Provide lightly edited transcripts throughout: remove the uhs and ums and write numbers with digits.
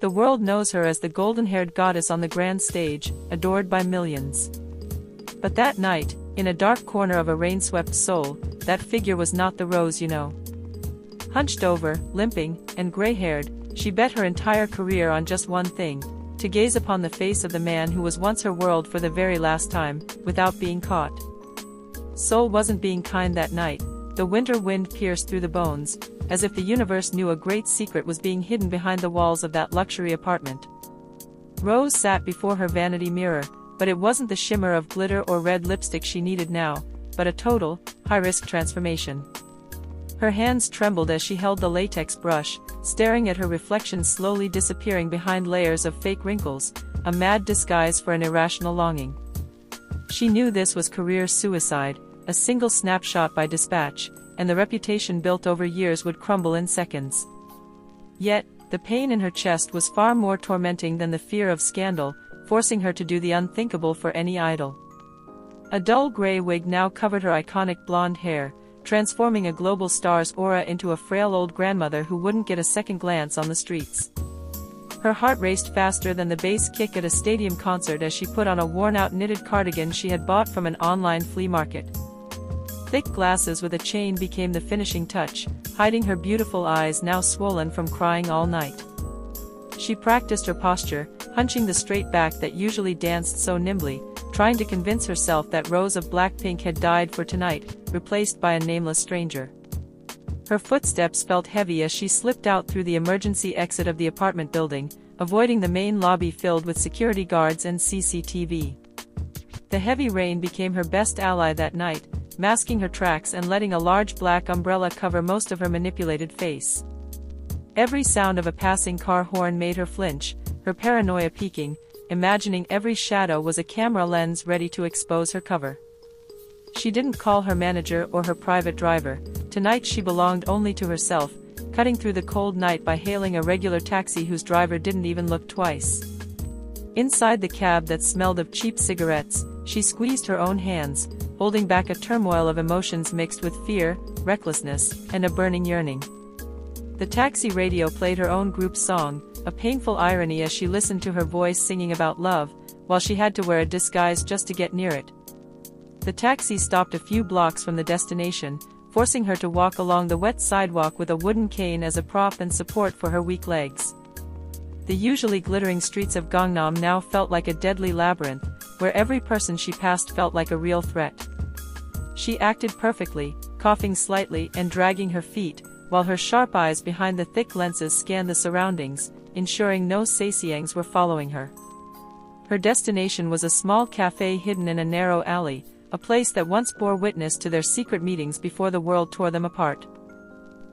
The world knows her as the golden-haired goddess on the grand stage, adored by millions. But that night, in a dark corner of a rain-swept soul, that figure was not the Rose you know. Hunched over, limping, and gray-haired, she bet her entire career on just one thing: to gaze upon the face of the man who was once her world for the very last time, without being caught. Soul wasn't being kind that night. The winter wind pierced through the bones, as if the universe knew a great secret was being hidden behind the walls of that luxury apartment. Rose sat before her vanity mirror, but it wasn't the shimmer of glitter or red lipstick she needed now, but a total, high-risk transformation. Her hands trembled as she held the latex brush, staring at her reflection slowly disappearing behind layers of fake wrinkles, a mad disguise for an irrational longing. She knew this was career suicide, a single snapshot by dispatch, and the reputation built over years would crumble in seconds. Yet, the pain in her chest was far more tormenting than the fear of scandal, forcing her to do the unthinkable for any idol. A dull gray wig now covered her iconic blonde hair, transforming a global star's aura into a frail old grandmother who wouldn't get a second glance on the streets. Her heart raced faster than the bass kick at a stadium concert as she put on a worn-out knitted cardigan she had bought from an online flea market. Thick glasses with a chain became the finishing touch, hiding her beautiful eyes now swollen from crying all night. She practiced her posture, hunching the straight back that usually danced so nimbly, trying to convince herself that Rose of BLACKPINK had died for tonight, replaced by a nameless stranger. Her footsteps felt heavy as she slipped out through the emergency exit of the apartment building, avoiding the main lobby filled with security guards and CCTV. The heavy rain became her best ally that night, masking her tracks and letting a large black umbrella cover most of her manipulated face. Every sound of a passing car horn made her flinch, her paranoia peaking, imagining every shadow was a camera lens ready to expose her cover. She didn't call her manager or her private driver. Tonight she belonged only to herself, cutting through the cold night by hailing a regular taxi whose driver didn't even look twice. Inside the cab that smelled of cheap cigarettes, she squeezed her own hands, holding back a turmoil of emotions mixed with fear, recklessness, and a burning yearning. The taxi radio played her own group song, a painful irony as she listened to her voice singing about love, while she had to wear a disguise just to get near it. The taxi stopped a few blocks from the destination, forcing her to walk along the wet sidewalk with a wooden cane as a prop and support for her weak legs. The usually glittering streets of Gangnam now felt like a deadly labyrinth, where every person she passed felt like a real threat. She acted perfectly, coughing slightly and dragging her feet, while her sharp eyes behind the thick lenses scanned the surroundings, ensuring no chaeyoungs were following her. Her destination was a small cafe hidden in a narrow alley, a place that once bore witness to their secret meetings before the world tore them apart.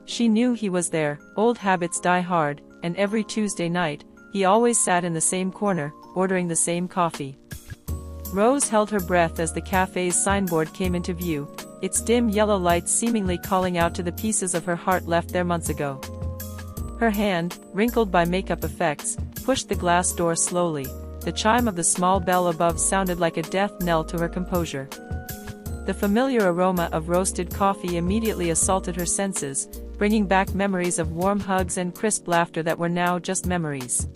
She knew he was there, old habits die hard, and every Tuesday night, he always sat in the same corner, ordering the same coffee. Rose held her breath as the cafe's signboard came into view, its dim yellow light seemingly calling out to the pieces of her heart left there months ago. Her hand, wrinkled by makeup effects, pushed the glass door slowly. The chime of the small bell above sounded like a death knell to her composure. The familiar aroma of roasted coffee immediately assaulted her senses, bringing back memories of warm hugs and crisp laughter that were now just memories.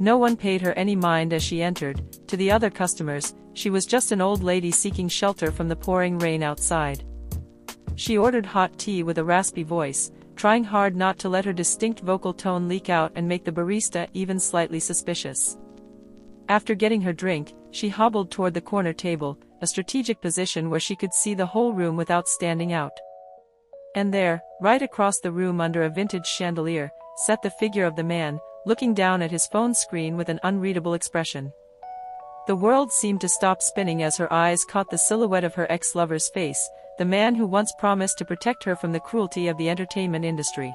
No one paid her any mind as she entered. To the other customers, she was just an old lady seeking shelter from the pouring rain outside. She ordered hot tea with a raspy voice, trying hard not to let her distinct vocal tone leak out and make the barista even slightly suspicious. After getting her drink, she hobbled toward the corner table, a strategic position where she could see the whole room without standing out. And there, right across the room under a vintage chandelier, sat the figure of the man, looking down at his phone screen with an unreadable expression. The world seemed to stop spinning as her eyes caught the silhouette of her ex-lover's face, the man who once promised to protect her from the cruelty of the entertainment industry.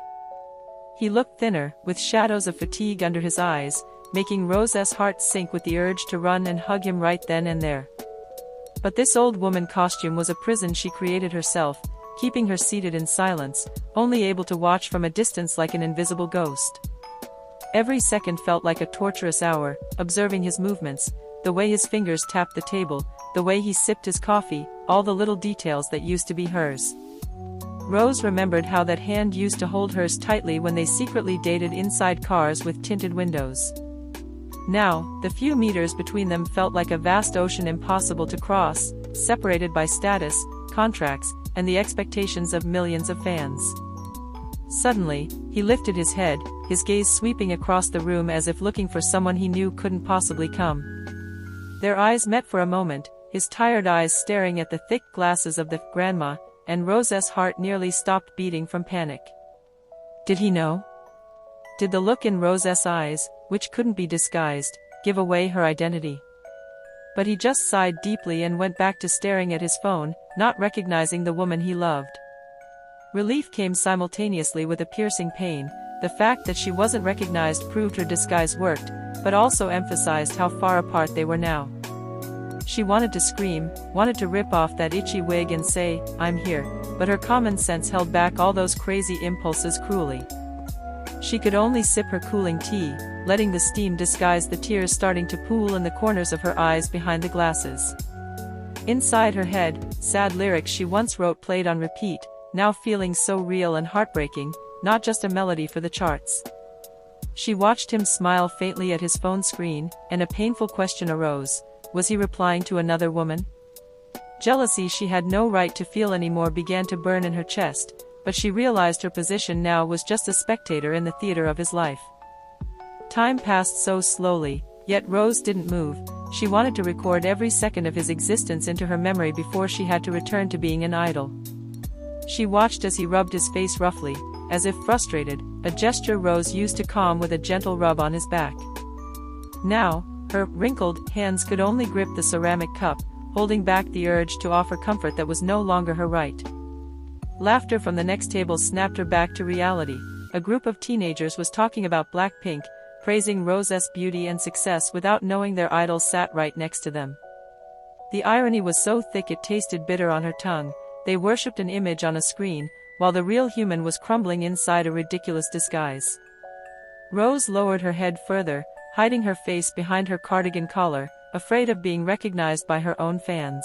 He looked thinner, with shadows of fatigue under his eyes, making Rose's heart sink with the urge to run and hug him right then and there. But this old woman costume was a prison she created herself, keeping her seated in silence, only able to watch from a distance like an invisible ghost. Every second felt like a torturous hour, observing his movements, the way his fingers tapped the table, the way he sipped his coffee, all the little details that used to be hers. Rose remembered how that hand used to hold hers tightly when they secretly dated inside cars with tinted windows. Now, the few meters between them felt like a vast ocean impossible to cross, separated by status, contracts, and the expectations of millions of fans. Suddenly, he lifted his head, his gaze sweeping across the room as if looking for someone he knew couldn't possibly come. Their eyes met for a moment, his tired eyes staring at the thick glasses of the grandma, and Rose's heart nearly stopped beating from panic. Did he know? Did the look in Rose's eyes, which couldn't be disguised, give away her identity? But he just sighed deeply and went back to staring at his phone, not recognizing the woman he loved. Relief came simultaneously with a piercing pain. The fact that she wasn't recognized proved her disguise worked, but also emphasized how far apart they were now. She wanted to scream, wanted to rip off that itchy wig and say, "I'm here," but her common sense held back all those crazy impulses cruelly. She could only sip her cooling tea, letting the steam disguise the tears starting to pool in the corners of her eyes behind the glasses. Inside her head, sad lyrics she once wrote played on repeat, now feeling so real and heartbreaking, not just a melody for the charts. She watched him smile faintly at his phone screen, and a painful question arose. Was he replying to another woman? Jealousy she had no right to feel anymore began to burn in her chest, but she realized her position now was just a spectator in the theater of his life. Time passed so slowly, yet Rose didn't move. She wanted to record every second of his existence into her memory before she had to return to being an idol. She watched as he rubbed his face roughly, as if frustrated, a gesture Rose used to calm with a gentle rub on his back. Now, her wrinkled hands could only grip the ceramic cup, holding back the urge to offer comfort that was no longer her right. Laughter from the next table snapped her back to reality. A group of teenagers was talking about BLACKPINK, praising Rose's beauty and success without knowing their idol sat right next to them. The irony was so thick it tasted bitter on her tongue. They worshipped an image on a screen, while the real human was crumbling inside a ridiculous disguise. Rose lowered her head further, hiding her face behind her cardigan collar, afraid of being recognized by her own fans.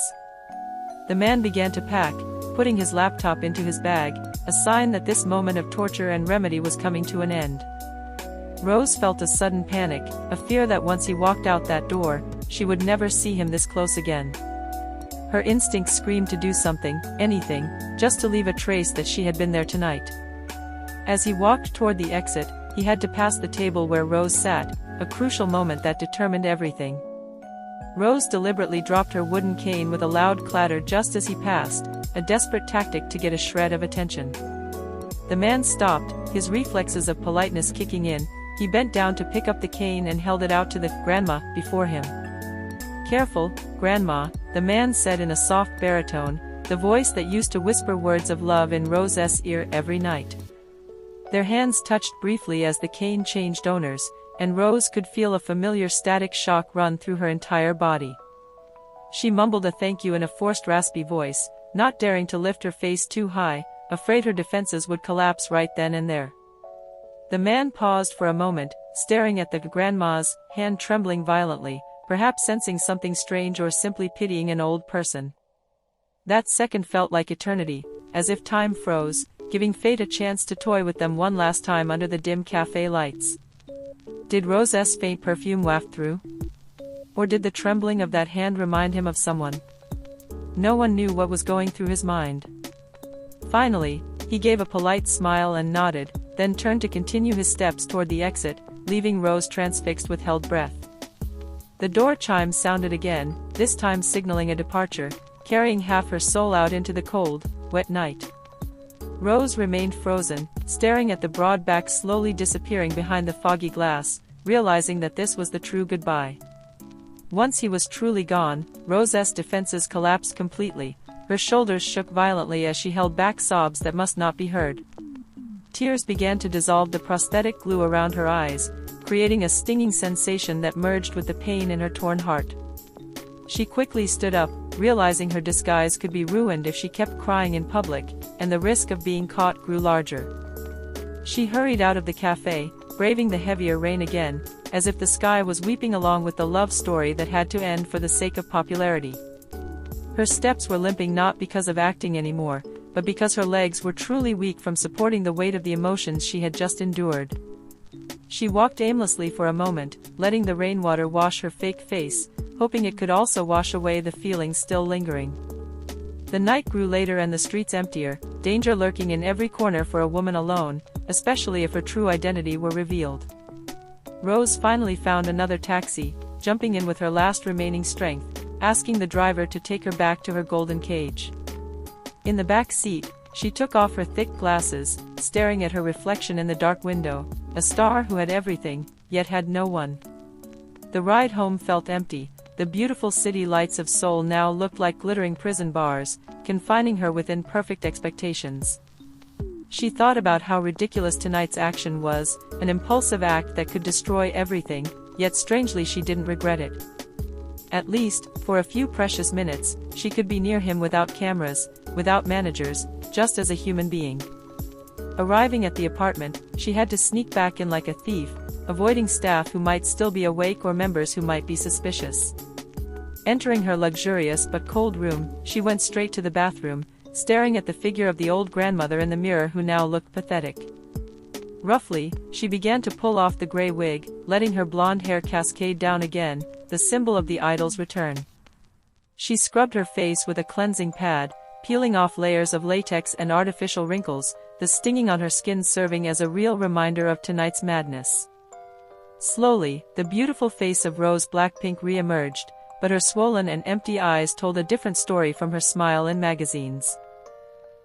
The man began to pack, putting his laptop into his bag, a sign that this moment of torture and remedy was coming to an end. Rose felt a sudden panic, a fear that once he walked out that door, she would never see him this close again. Her instincts screamed to do something, anything, just to leave a trace that she had been there tonight. As he walked toward the exit, he had to pass the table where Rose sat, a crucial moment that determined everything. Rose deliberately dropped her wooden cane with a loud clatter just as he passed, a desperate tactic to get a shred of attention. The man stopped, his reflexes of politeness kicking in. He bent down to pick up the cane and held it out to the grandma before him. "Careful, Grandma," the man said in a soft baritone, the voice that used to whisper words of love in Rose's ear every night. Their hands touched briefly as the cane changed owners, and Rose could feel a familiar static shock run through her entire body. She mumbled a thank you in a forced raspy voice, not daring to lift her face too high, afraid her defenses would collapse right then and there. The man paused for a moment, staring at the grandma's hand trembling violently, perhaps sensing something strange or simply pitying an old person. That second felt like eternity, as if time froze, giving fate a chance to toy with them one last time under the dim cafe lights. Did Rose's faint perfume waft through? Or did the trembling of that hand remind him of someone? No one knew what was going through his mind. Finally, he gave a polite smile and nodded, then turned to continue his steps toward the exit, leaving Rose transfixed with held breath. The door chimes sounded again, this time signaling a departure, carrying half her soul out into the cold, wet night. Rose remained frozen, staring at the broad back slowly disappearing behind the foggy glass, realizing that this was the true goodbye. Once he was truly gone, Rose's defenses collapsed completely. Her shoulders shook violently as she held back sobs that must not be heard. Tears began to dissolve the prosthetic glue around her eyes, creating a stinging sensation that merged with the pain in her torn heart. She quickly stood up, realizing her disguise could be ruined if she kept crying in public, and the risk of being caught grew larger. She hurried out of the cafe, braving the heavier rain again, as if the sky was weeping along with the love story that had to end for the sake of popularity. Her steps were limping not because of acting anymore, but because her legs were truly weak from supporting the weight of the emotions she had just endured. She walked aimlessly for a moment, letting the rainwater wash her fake face, hoping it could also wash away the feelings still lingering. The night grew later and the streets emptier, danger lurking in every corner for a woman alone, especially if her true identity were revealed. Rose finally found another taxi, jumping in with her last remaining strength, asking the driver to take her back to her golden cage. In the back seat, she took off her thick glasses, staring at her reflection in the dark window, a star who had everything, yet had no one. The ride home felt empty. The beautiful city lights of Seoul now looked like glittering prison bars, confining her within perfect expectations. She thought about how ridiculous tonight's action was, an impulsive act that could destroy everything, yet strangely she didn't regret it. At least, for a few precious minutes, she could be near him without cameras, without managers, just as a human being. Arriving at the apartment, she had to sneak back in like a thief, avoiding staff who might still be awake or members who might be suspicious. Entering her luxurious but cold room, she went straight to the bathroom, staring at the figure of the old grandmother in the mirror who now looked pathetic. Roughly, she began to pull off the gray wig, letting her blonde hair cascade down again, the symbol of the idol's return. She scrubbed her face with a cleansing pad, peeling off layers of latex and artificial wrinkles, the stinging on her skin serving as a real reminder of tonight's madness. Slowly, the beautiful face of Rose BLACKPINK re-emerged, but her swollen and empty eyes told a different story from her smile in magazines.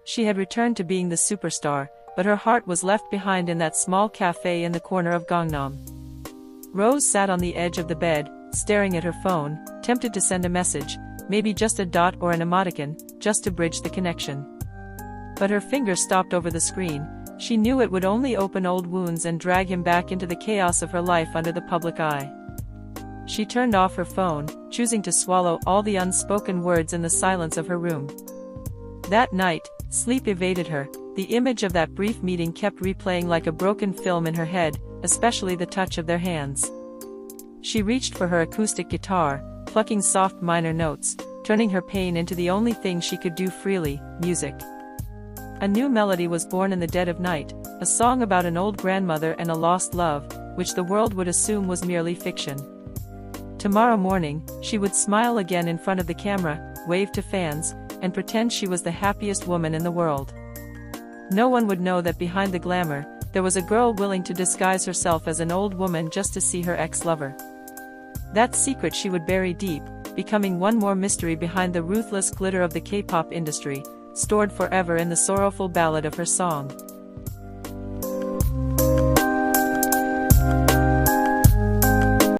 She had returned to being the superstar, but her heart was left behind in that small cafe in the corner of Gangnam. Rose sat on the edge of the bed, staring at her phone, tempted to send a message, maybe just a dot or an emoticon, just to bridge the connection. But her finger stopped over the screen. She knew it would only open old wounds and drag him back into the chaos of her life under the public eye. She turned off her phone, choosing to swallow all the unspoken words in the silence of her room. That night, sleep evaded her. The image of that brief meeting kept replaying like a broken film in her head, especially the touch of their hands. She reached for her acoustic guitar, plucking soft minor notes, turning her pain into the only thing she could do freely, music. A new melody was born in the dead of night, a song about an old grandmother and a lost love, which the world would assume was merely fiction. Tomorrow morning, she would smile again in front of the camera, wave to fans, and pretend she was the happiest woman in the world. No one would know that behind the glamour, there was a girl willing to disguise herself as an old woman just to see her ex-lover. That secret she would bury deep, becoming one more mystery behind the ruthless glitter of the K-pop industry, stored forever in the sorrowful ballad of her song.